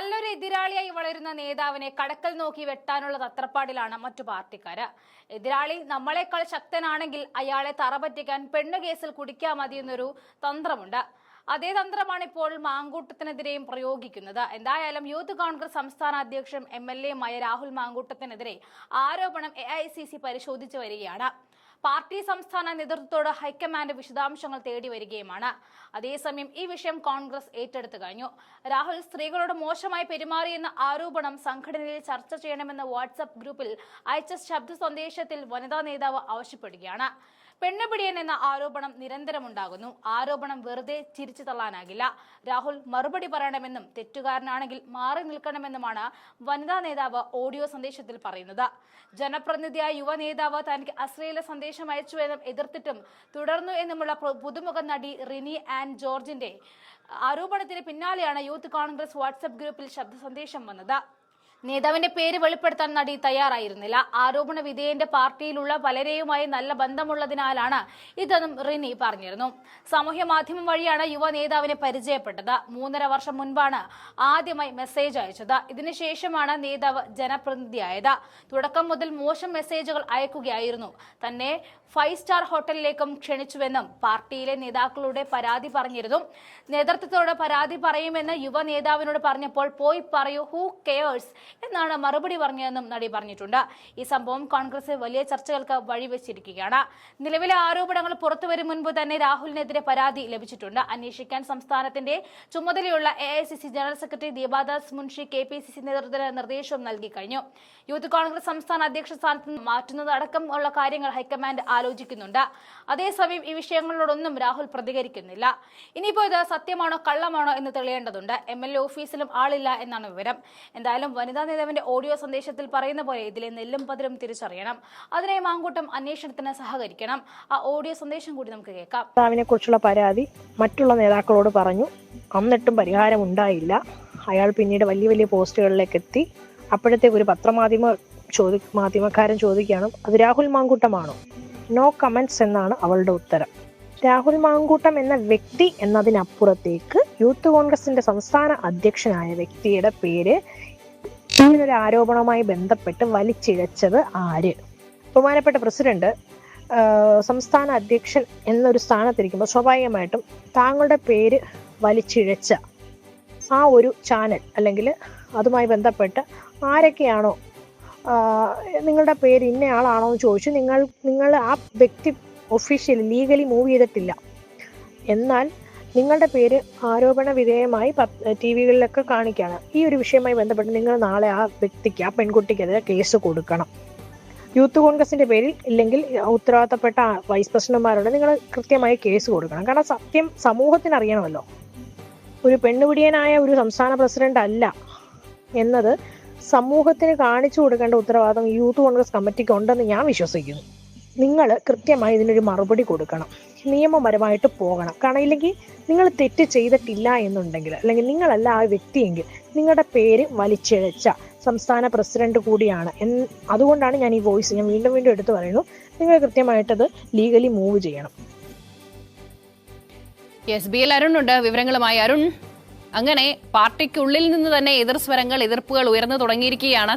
നല്ലൊരു എതിരാളിയായി വളരുന്ന നേതാവിനെ കടക്കൽ നോക്കി വെട്ടാനുള്ള തത്രപ്പാടിലാണ് മറ്റു പാർട്ടിക്കാര്. എതിരാളി നമ്മളെക്കാൾ ശക്തനാണെങ്കിൽ അയാളെ തറപറ്റിക്കാൻ പെണ്ണുകേസിൽ കുടിക്കാൻ മതിയെന്നൊരു തന്ത്രമുണ്ട്. അതേ തന്ത്രമാണ് ഇപ്പോൾ മാങ്കൂട്ടത്തിനെതിരെയും പ്രയോഗിക്കുന്നത്. എന്തായാലും യൂത്ത് കോൺഗ്രസ് സംസ്ഥാന അധ്യക്ഷൻ MLA രാഹുൽ മാങ്കൂട്ടത്തിനെതിരെ ആരോപണം AICC പരിശോധിച്ചു വരികയാണ്. പാർട്ടി സംസ്ഥാന നേതൃത്വത്തോട് ഹൈക്കമാൻഡ് വിശദാംശങ്ങൾ തേടി വരികയുമാണ്. അതേസമയം ഈ വിഷയം കോൺഗ്രസ് ഏറ്റെടുത്തു കഴിഞ്ഞു. രാഹുൽ സ്ത്രീകളോട് മോശമായി പെരുമാറിയെന്ന ആരോപണം സംഘടനയിൽ ചർച്ച ചെയ്യണമെന്ന വാട്സ്ആപ്പ് ഗ്രൂപ്പിൽ അയച്ച ശബ്ദ സന്ദേശത്തിൽ വനിതാ നേതാവ് ആവശ്യപ്പെടുകയാണ്. പെണ്ണുപിടിയൻ എന്ന ആരോപണം നിരന്തരമുണ്ടാകുന്നു. ആരോപണം വെറുതെ ചിരിച്ചു തള്ളാനാകില്ല. രാഹുൽ മറുപടി പറയണമെന്നും തെറ്റുകാരനാണെങ്കിൽ മാറി നിൽക്കണമെന്നുമാണ് വനിതാ നേതാവ് ഓഡിയോ സന്ദേശത്തിൽ പറയുന്നത്. ജനപ്രതിനിധിയായ യുവ നേതാവ് തനിക്ക് അശ്ലീല സന്ദേശം അയച്ചുവെന്നും എതിർത്തിട്ടും തുടർന്നു എന്നുമുള്ള പുതുമുഖ നടി റിനി ആൻ ജോർജിന്റെ ആരോപണത്തിന് പിന്നാലെയാണ് യൂത്ത് കോൺഗ്രസ് വാട്സ്ആപ്പ് ഗ്രൂപ്പിൽ ശബ്ദ സന്ദേശം വന്നത്. നേതാവിന്റെ പേര് വെളിപ്പെടുത്താൻ നടി തയ്യാറായിരുന്നില്ല. ആരോപണ വിധേയന്റെ പാർട്ടിയിലുള്ള പലരെയുമായി നല്ല ബന്ധമുള്ളതിനാലാണ് ഇതെന്നും റിനി പറഞ്ഞിരുന്നു. സാമൂഹ്യ മാധ്യമം വഴിയാണ് യുവ നേതാവിനെ പരിചയപ്പെട്ടത്. 3.5 വർഷം മുൻപാണ് ആദ്യമായി മെസ്സേജ് അയച്ചത്. ഇതിനുശേഷമാണ് നേതാവ് ജനപ്രതിനിധിയായത്. തുടക്കം മുതൽ മോശം മെസ്സേജുകൾ അയക്കുകയായിരുന്നു. തന്നെ 5 സ്റ്റാർ ഹോട്ടലിലേക്കും ക്ഷണിച്ചുവെന്നും പാർട്ടിയിലെ നേതാക്കളുടെ പരാതി പറഞ്ഞിരുന്നു. നേതൃത്വത്തോട് പരാതി പറയുമെന്ന് യുവ നേതാവിനോട് പറഞ്ഞപ്പോൾ പോയി പറയൂ, ഹൂ കെയേഴ്സ് എന്നാണ് മറുപടി പറഞ്ഞതെന്നും നടി പറഞ്ഞിട്ടുണ്ട്. ഈ സംഭവം കോൺഗ്രസ് വലിയ ചർച്ചകൾക്ക് വഴിവെച്ചിരിക്കുകയാണ്. നിലവിലെ ആരോപണങ്ങൾ പുറത്തുവരും മുൻപ് തന്നെ രാഹുലിനെതിരെ പരാതി ലഭിച്ചിട്ടുണ്ട്. അന്വേഷിക്കാൻ സംസ്ഥാനത്തിന്റെ ചുമതലയുള്ള AICC general secretary Deepa Das Munshi KPCC നേതൃത്വത്തിന് നിർദ്ദേശവും നൽകി കഴിഞ്ഞു. യൂത്ത് കോൺഗ്രസ് സംസ്ഥാന അധ്യക്ഷ സ്ഥാനത്ത് മാറ്റുന്നതടക്കം ഉള്ള കാര്യങ്ങൾ ഹൈക്കമാൻഡ് ആലോചിക്കുന്നുണ്ട്. അതേസമയം ഈ വിഷയങ്ങളോടൊന്നും രാഹുൽ പ്രതികരിക്കുന്നില്ല. ഇനിയിപ്പോൾ ഇത് സത്യമാണോ കള്ളമാണോ എന്ന് തെളിയേണ്ടതുണ്ട്. MLA ഓഫീസിലും ആളില്ല എന്നാണ് വിവരം. എന്തായാലും വനിതാ നേതാവിന്റെ ഓഡിയോ സന്ദേശത്തിൽ പറയുന്ന പോലെ ഇതിലെ നെല്ലും പതിരും തിരിച്ചറിയണം. അതിനായി മാങ്കൂട്ടം അന്വേഷണത്തിന് സഹകരിക്കണം. ആ ഓഡിയോ സന്ദേശം കൂടി നമുക്ക് കേൾക്കാം. നേതാവിനെ കുറിച്ചുള്ള പരാതി മറ്റുള്ള നേതാക്കളോട് പറഞ്ഞു. എന്നിട്ടും പരിഹാരം ഉണ്ടായില്ല. അയാൾ പിന്നീട് വലിയ വലിയ പോസ്റ്റുകളിലേക്ക് എത്തി. അപ്പോഴത്തേക്ക് ഒരു മാധ്യമക്കാരൻ ചോദിക്കുകയാണ്, അത് രാഹുൽ മാങ്കൂട്ടമാണോ? നോ കമന്റ്സ് എന്നാണ് അവളുടെ ഉത്തരം. രാഹുൽ മാങ്കൂട്ടം എന്ന വ്യക്തി എന്നതിനപ്പുറത്തേക്ക് യൂത്ത് കോൺഗ്രസിന്റെ സംസ്ഥാന അധ്യക്ഷനായ വ്യക്തിയുടെ പേര് ഇങ്ങനൊരു ആരോപണവുമായി ബന്ധപ്പെട്ട് വലിച്ചിഴച്ചത് ആര്? ബഹുമാനപ്പെട്ട പ്രസിഡന്റ് സംസ്ഥാന അധ്യക്ഷൻ എന്നൊരു സ്ഥാനത്തിരിക്കുമ്പോൾ സ്വാഭാവികമായിട്ടും താങ്കളുടെ പേര് വലിച്ചിഴച്ച ആ ഒരു ചാനൽ അല്ലെങ്കിൽ അതുമായി ബന്ധപ്പെട്ട് ആരൊക്കെയാണോ നിങ്ങളുടെ പേര് ഇന്നയാളാണോ എന്ന് ചോദിച്ചു. നിങ്ങൾ ആ വ്യക്തി ഒഫീഷ്യലി ലീഗലി മൂവ് ചെയ്തിട്ടില്ല. എന്നാൽ നിങ്ങളുടെ പേര് ആരോപണ വിധേയമായി TV-കളിലൊക്കെ കാണിക്കുകയാണ്. ഈ ഒരു വിഷയവുമായി ബന്ധപ്പെട്ട് നിങ്ങൾ നാളെ ആ വ്യക്തിക്ക്, ആ പെൺകുട്ടിക്കെതിരെ കേസ് കൊടുക്കണം. യൂത്ത് കോൺഗ്രസിന്റെ പേരിൽ ഇല്ലെങ്കിൽ ഉത്തരവാദിത്തപ്പെട്ട വൈസ് പ്രസിഡന്റുമാരോട് നിങ്ങൾ കൃത്യമായി കേസ് കൊടുക്കണം. കാരണം സത്യം സമൂഹത്തിന് അറിയണമല്ലോ. ഒരു പെണ്ണുപിടിയനായ ഒരു സംസ്ഥാന പ്രസിഡന്റ് അല്ല എന്നത് സമൂഹത്തിന് കാണിച്ചു കൊടുക്കേണ്ട ഉത്തരവാദിത്തം യൂത്ത് കോൺഗ്രസ് കമ്മിറ്റിക്ക് ഉണ്ടെന്ന് ഞാൻ വിശ്വസിക്കുന്നു. നിങ്ങൾ കൃത്യമായി ഇതിനൊരു മറുപടി കൊടുക്കണം. നിയമപരമായിട്ട് പോകണം. കാരണം ഇല്ലെങ്കിൽ നിങ്ങൾ തെറ്റ് ചെയ്തിട്ടില്ല എന്നുണ്ടെങ്കിൽ, അല്ലെങ്കിൽ നിങ്ങളല്ല ആ വ്യക്തിയെങ്കിൽ നിങ്ങളുടെ പേര് വലിച്ചിഴച്ച സംസ്ഥാന പ്രസിഡന്റ് കൂടിയാണ്. അതുകൊണ്ടാണ് ഞാൻ ഈ വോയിസ് വീണ്ടും എടുത്തു പറയുന്നു. നിങ്ങൾ കൃത്യമായിട്ടത് ലീഗലി മൂവ് ചെയ്യണം. BL അരുൺ ഉണ്ട് വിവരങ്ങളുമായി. അരുൺ, അങ്ങനെ പാർട്ടിക്കുള്ളിൽ നിന്ന് തന്നെ എതിർസ്വരങ്ങൾ, എതിർപ്പുകൾ ഉയർന്നു തുടങ്ങിയിരിക്കുകയാണ്.